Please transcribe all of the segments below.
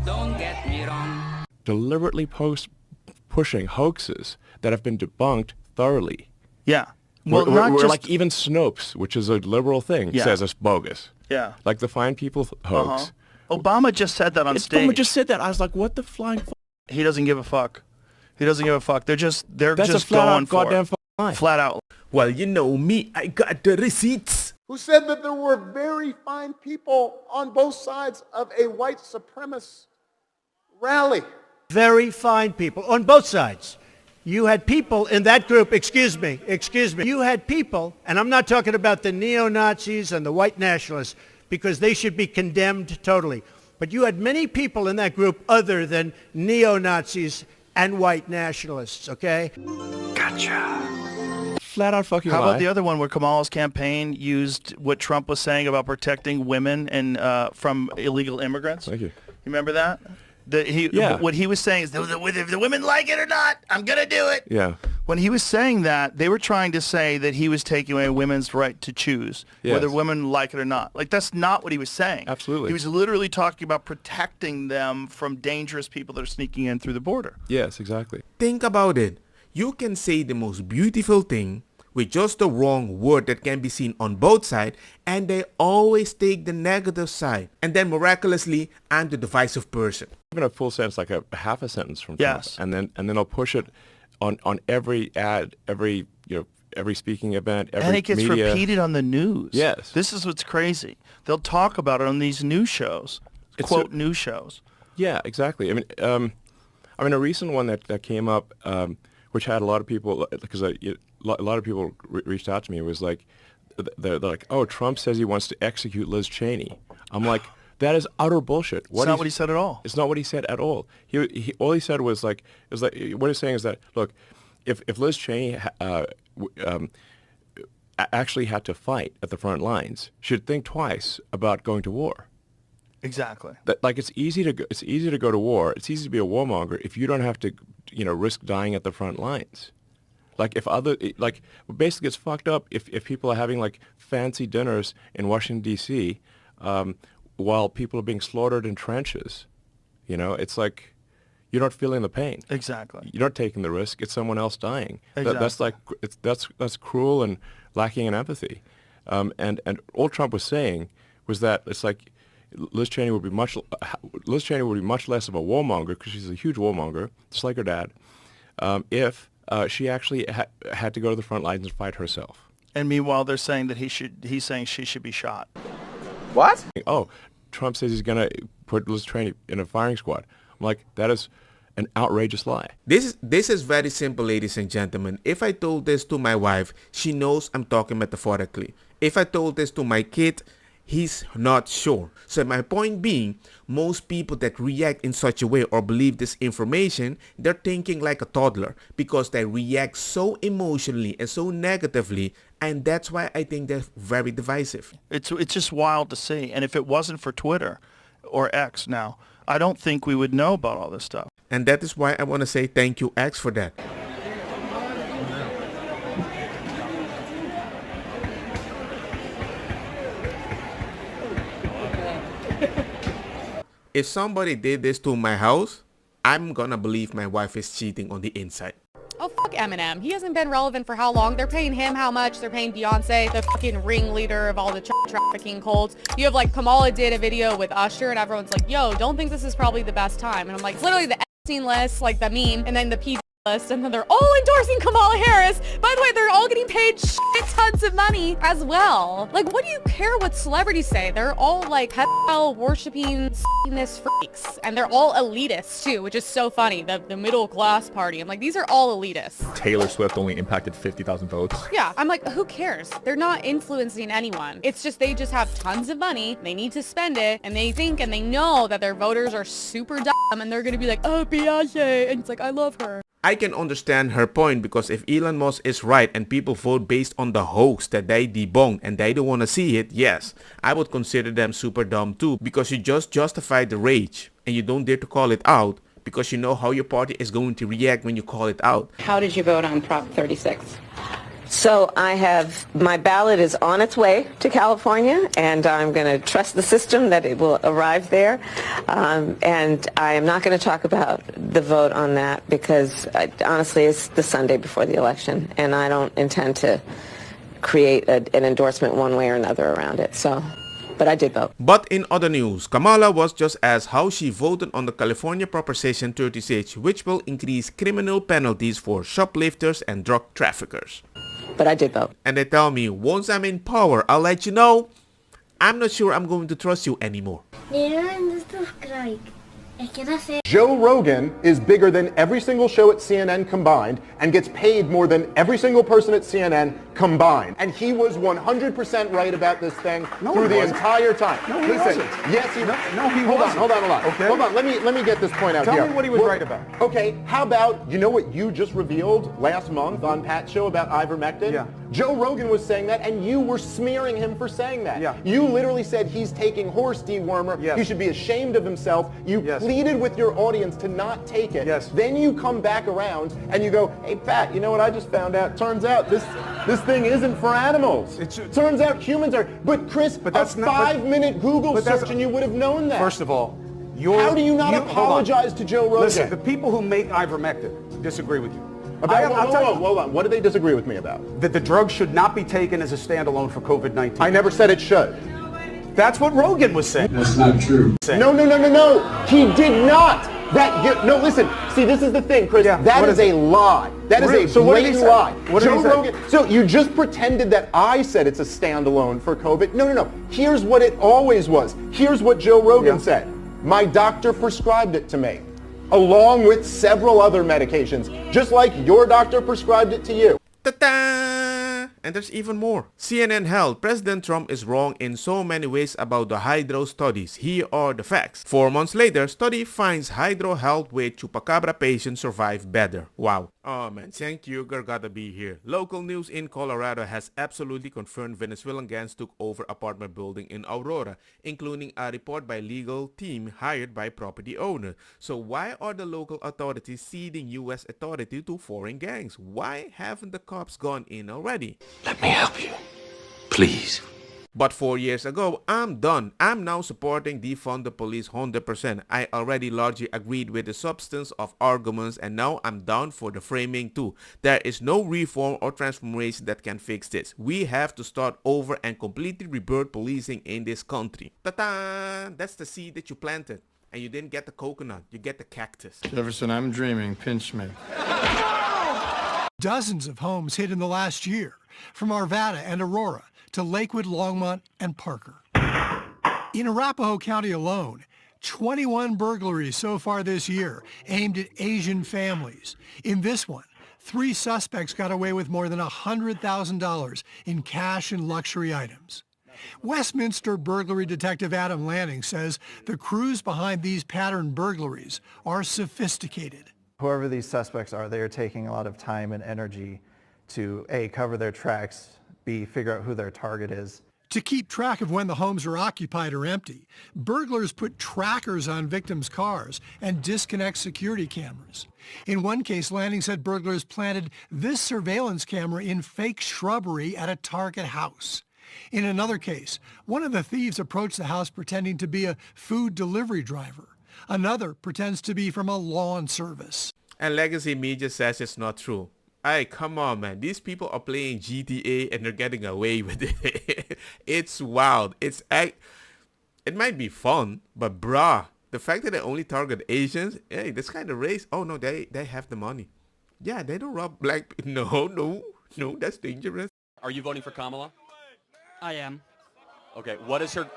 Don't get me wrong. Deliberately pushing hoaxes that have been debunked thoroughly. Yeah. Well, not we're just like even Snopes, which is a liberal thing, says it's bogus. Yeah. Like the Fine People hoax. Obama just said that on stage. Obama just said that. I was like, what the flying fuck? He doesn't give a fuck. He doesn't give a fuck. They're just That's just a flat going out for goddamn it. lie. Flat out. Well, you know me, I got the receipts. Who said that there were very fine people on both sides of a white supremacist rally. Very fine people on both sides. You had people in that group, excuse me, you had people, and I'm not talking about the neo-Nazis and the white nationalists, because they should be condemned totally. But you had many people in that group other than neo-Nazis and white nationalists, okay? Flat out fucking How lie. about the other one where Kamala's campaign used what Trump was saying about protecting women and from illegal immigrants? Thank you. You remember that? What he was saying is, if the women like it or not, I'm going to do it. Yeah. When he was saying that, they were trying to say that he was taking away women's right to choose, whether women like it or not. Like, that's not what he was saying. Absolutely. He was literally talking about protecting them from dangerous people that are sneaking in through the border. Yes, exactly. Think about it. You can say the most beautiful thing with just the wrong word that can be seen on both sides, and they always take the negative side. And then miraculously, I'm the divisive person. Even a full sentence, like a half a sentence from Yes. Trump, and then I'll push it on every ad, every speaking event, every And it gets media. repeated on the news. Yes. This is what's crazy. They'll talk about it on these news shows, news shows. Yeah, exactly. I mean, a recent one that came up, which had a lot of people, because a lot of people reached out to me, was like, they're like, oh, Trump says he wants to execute Liz Cheney. I'm like, that is utter bullshit. It's not what he said at all. It's not what he said at all. All he said was like, what he's saying is that, look, if Liz Cheney actually had to fight at the front lines, she'd think twice about going to war. Exactly. Like it's easy to go to war. It's easy to be a warmonger if you don't have to, risk dying at the front lines. Like basically it's fucked up if people are having like fancy dinners in Washington D.C. While people are being slaughtered in trenches. It's like you're not feeling the pain. Exactly. You're not taking the risk. It's someone else dying. Exactly. That's cruel and lacking in empathy. And all Trump was saying was that it's like Liz Cheney would be much less of a warmonger, because she's a huge warmonger, just like her dad, if she actually had to go to the front lines and fight herself. And meanwhile, they're saying that he's saying she should be shot. What? Oh, Trump says he's going to put Liz Cheney in a firing squad. I'm like, that is an outrageous lie. This is very simple, ladies and gentlemen. If I told this to my wife, she knows I'm talking metaphorically. If I told this to my kid, he's not sure. So my point being, most people that react in such a way or believe this information, they're thinking like a toddler, because they react so emotionally and so negatively, and that's why I think they're very divisive. It's just wild to see. And if it wasn't for Twitter or X now, I don't think we would know about all this stuff. And that is why I want to say thank you, X, for that. If somebody did this to my house, I'm gonna believe my wife is cheating on the inside. Oh, fuck Eminem. He hasn't been relevant for how long? They're paying him how much? They're paying Beyonce, the fucking ringleader of all the trafficking cults. You have like Kamala did a video with Usher and everyone's like, yo, don't think this is probably the best time. And I'm like, it's literally the Epstein list, like the meme, and then the PG list, and then they're all endorsing Kamala Harris. By the way, they're all getting paid shit tons of money as well. Like, what do you care what celebrities say? They're all like pedophile worshipping s***ness freaks, and they're all elitists too, which is so funny. The middle class party. I'm like, these are all elitists. Taylor Swift only impacted 50,000 votes. Yeah, I'm like, who cares? They're not influencing anyone. It's just they just have tons of money. They need to spend it, and they think and they know that their voters are super dumb, and they're gonna be like, oh, Beyonce, and it's like, I love her. I can understand her point, because if Elon Musk is right and people vote based on the hoax that they debunked and they don't want to see it, yes, I would consider them super dumb too, because you just justify the rage and you don't dare to call it out because you know how your party is going to react when you call it out. How did you vote on Prop 36? So my ballot is on its way to California, and I'm going to trust the system that it will arrive there. And I am not going to talk about the vote on that because honestly, it's the Sunday before the election, and I don't intend to create an endorsement one way or another around it. But I did vote. But in other news, Kamala was just asked how she voted on the California Proposition 36, which will increase criminal penalties for shoplifters and drug traffickers. But I did vote. And they tell me, once I'm in power, I'll let you know. I'm not sure I'm going to trust you anymore. Joe Rogan is bigger than every single show at CNN combined and gets paid more than every single person at CNN combined. And he was 100% right about this thing through the entire time. No, he Listen, wasn't. yes, he No, he hold wasn't. on. Okay. Hold on. Let me get this point out here. Tell me what he was right about. Okay, how about, you know what you just revealed last month on Pat's show about ivermectin? Yeah. Joe Rogan was saying that, and you were smearing him for saying that. Yeah. You literally said he's taking horse dewormer. Yes. He should be ashamed of himself. You pleaded with your audience to not take it. Yes. Then you come back around and you go, hey Pat, you know what I just found out? Turns out this thing isn't for animals. Turns out humans are. But Chris, that's a 5-minute Google search and you would have known that. First of all, how do you not apologize to Joe Rogan? Listen, the people who make ivermectin disagree with you. Hold on. What do they disagree with me about? That the drug should not be taken as a standalone for COVID-19. I never said it should. That's what Rogan was saying. That's not true. No. He did not. No, listen. See, this is the thing, Chris. Yeah, that is a lie. That is a blatant lie. Joe Rogan. So you just pretended that I said it's a standalone for COVID. No. Here's what it always was. Here's what Joe Rogan said. My doctor prescribed it to me, along with several other medications, just like your doctor prescribed it to you. Ta-da! And there's even more. CNN held President Trump is wrong in so many ways about the hydro studies. Here are the facts. 4 months later, study finds hydro helped with chupacabra patients survive better. Wow. Oh man, thank you, gotta be here. Local news in Colorado has absolutely confirmed Venezuelan gangs took over apartment building in Aurora, including a report by legal team hired by property owner. So why are the local authorities ceding U.S. authority to foreign gangs? Why haven't the cops gone in already? Let me help you, please. But 4 years ago, I'm done. I'm now supporting defund the police 100%. I already largely agreed with the substance of arguments and now I'm down for the framing too. There is no reform or transformation that can fix this. We have to start over and completely rebirth policing in this country. Ta-da! That's the seed that you planted. And you didn't get the coconut, you get the cactus. Jefferson, I'm dreaming. Pinch me. Dozens of homes hit in the last year, from Arvada and Aurora to Lakewood, Longmont, and Parker. In Arapahoe County alone, 21 burglaries so far this year aimed at Asian families. In this one, 3 suspects got away with more than $100,000 in cash and luxury items. Westminster burglary detective Adam Lanning says the crews behind these pattern burglaries are sophisticated. Whoever these suspects are, they are taking a lot of time and energy to A, cover their tracks, B, figure out who their target is. To keep track of when the homes are occupied or empty, burglars put trackers on victims' cars and disconnect security cameras. In one case, Lanning said burglars planted this surveillance camera in fake shrubbery at a Target house. In another case, one of the thieves approached the house pretending to be a food delivery driver. Another pretends to be from a lawn service. And legacy media says it's not true. Hey, come on, man. These people are playing GTA and they're getting away with it. It's wild. It might be fun, but bruh, the fact that they only target Asians, hey, this kind of race. Oh no, they have the money. Yeah, they don't rob black people. No, that's dangerous. Are you voting for Kamala? I am. Okay, what is her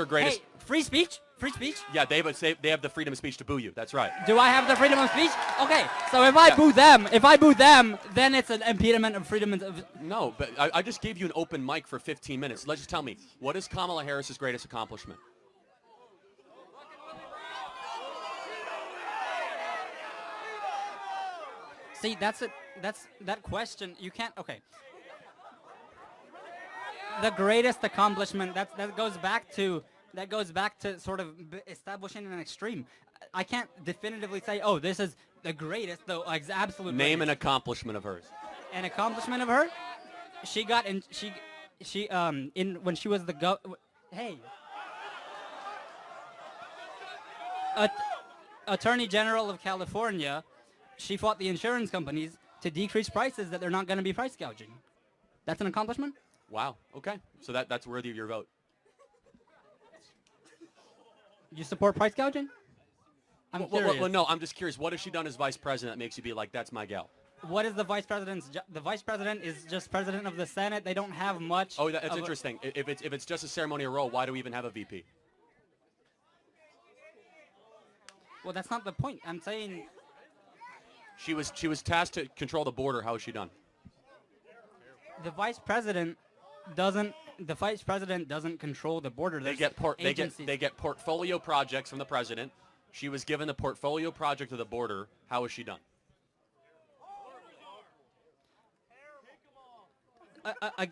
greatest... Hey, free speech? Free speech? Yeah, they have the freedom of speech to boo you. That's right. Do I have the freedom of speech? Okay, so if I boo them, then it's an impediment of freedom of... No, but I just gave you an open mic for 15 minutes. Let's just tell me, what is Kamala Harris's greatest accomplishment? See, that question, you can't... Okay. The greatest accomplishment, that goes back to sort of establishing an extreme. I can't definitively say, oh, this is the greatest, though, absolute Name greatest. an accomplishment of hers. an accomplishment of her. She got in. In when she was the Attorney General of California, she fought the insurance companies to decrease prices that they're not going to be price gouging. That's an accomplishment? Wow. Okay. So that's worthy of your vote. You support price gouging? I'm curious. Well, no, I'm just curious. What has she done as vice president that makes you be like, that's my gal? What is the vice president's the vice president is just president of the Senate. They don't have much. Oh, that's interesting. If it's just a ceremonial role, why do we even have a VP? Well, that's not the point. I'm saying she was tasked to control the border. How is she done? The vice president doesn't control the border. They get portfolio projects from the president. She was given the portfolio project of the border. How is she done?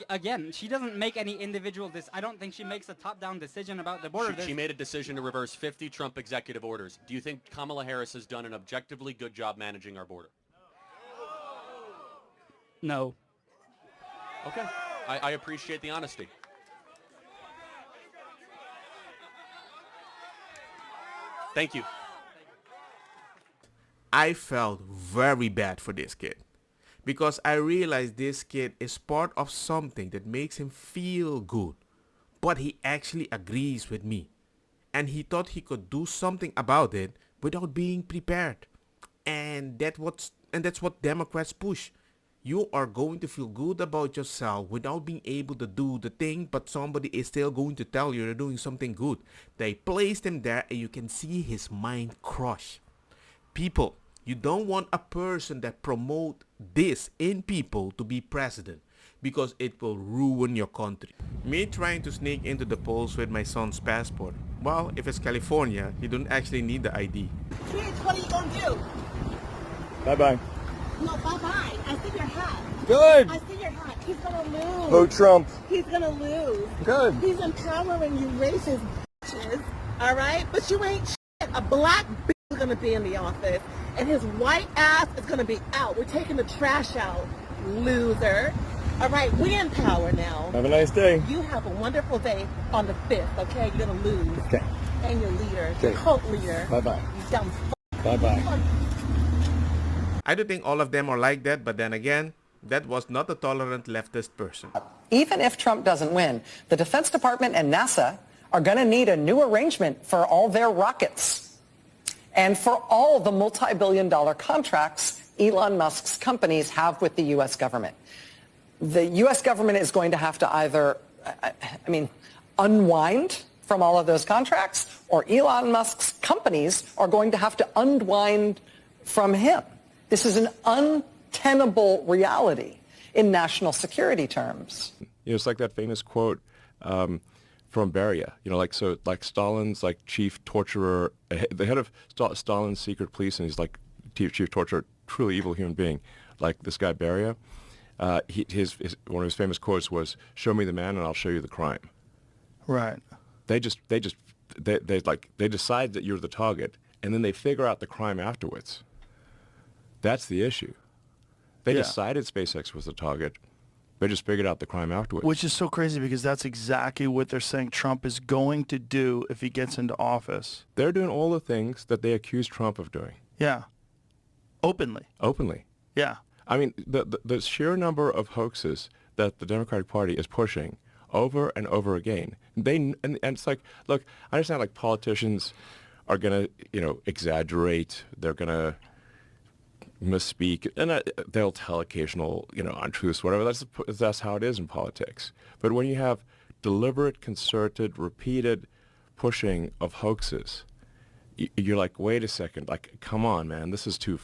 Again, she doesn't make any individual I don't think she makes a top-down decision about the border. She made a decision to reverse 50 Trump executive orders. Do you think Kamala Harris has done an objectively good job managing our border? No. Okay. I appreciate the honesty. Thank you. I felt very bad for this kid, because I realized this kid is part of something that makes him feel good, but he actually agrees with me, and he thought he could do something about it without being prepared, and that's what Democrats push. You are going to feel good about yourself without being able to do the thing, but somebody is still going to tell you you're doing something good. They placed him there, and you can see his mind crush. People, you don't want a person that promote this in people to be president, because it will ruin your country. Me trying to sneak into the polls with my son's passport. Well, if it's California, you don't actually need the ID. Kids, what are you gonna do? Bye-bye. No, bye-bye. I see your hat. Good. I see your hat. He's gonna lose. Vote Trump. He's gonna lose. Good. He's empowering you racist bitches, all right? But you ain't shit. A black bitch is gonna be in the office, and his white ass is gonna be out. We're taking the trash out, loser. All right, we in power now. Have a nice day. You have a wonderful day on the 5th, okay? You're gonna lose. Okay. And your leader, Okay. your cult leader. Bye-bye. You dumb f***. Bye-bye. I don't think all of them are like that, but then again, that was not a tolerant leftist person. Even if Trump doesn't win, the Defense Department and NASA are going to need a new arrangement for all their rockets and for all the multi-billion-dollar contracts Elon Musk's companies have with the U.S. government. The U.S. government is going to have to either, unwind from all of those contracts, or Elon Musk's companies are going to have to unwind from him. This is an untenable reality in national security terms. It's like that famous quote from Beria. Like Stalin's chief torturer, the head of Stalin's secret police, and he's like chief torturer, truly evil human being. Like this guy Beria, one of his famous quotes was, "Show me the man, and I'll show you the crime." Right. They decide that you're the target, and then they figure out the crime afterwards. That's the issue. They decided SpaceX was the target. They just figured out the crime afterwards. Which is so crazy, because that's exactly what they're saying Trump is going to do if he gets into office. They're doing all the things that they accuse Trump of doing. Yeah. Openly. Yeah. I mean, the sheer number of hoaxes that the Democratic Party is pushing over and over again. And it's like, look, I understand like politicians are going to, exaggerate. They're going to misspeak, and they'll tell occasional, untruths, whatever. That's how it is in politics. But when you have deliberate, concerted, repeated pushing of hoaxes, you're like, wait a second, like, come on, man, this is too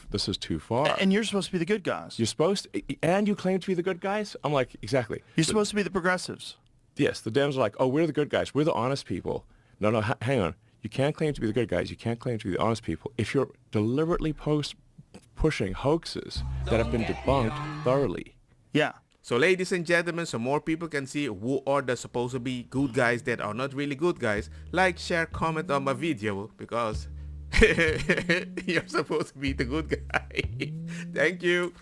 far. And you're supposed to be the good guys. You're supposed to, and you claim to be the good guys? I'm like, exactly. You're supposed to be the progressives. Yes, the Dems are like, oh, we're the good guys. We're the honest people. No, hang on. You can't claim to be the good guys. You can't claim to be the honest people if you're deliberately pushing hoaxes that have been debunked thoroughly. Yeah. So ladies and gentlemen, so more people can see who are the supposed to be good guys that are not really good guys, like, share, comment on my video, because you're supposed to be the good guy. Thank you.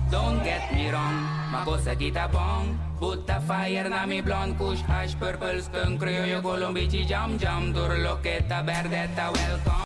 Don't get me wrong, makosa kita bong. Put the fire na mi blonde, kush, hash, purple, skunk, criollo, colombici, jam, jam, turloqueta, verdeta, welcome.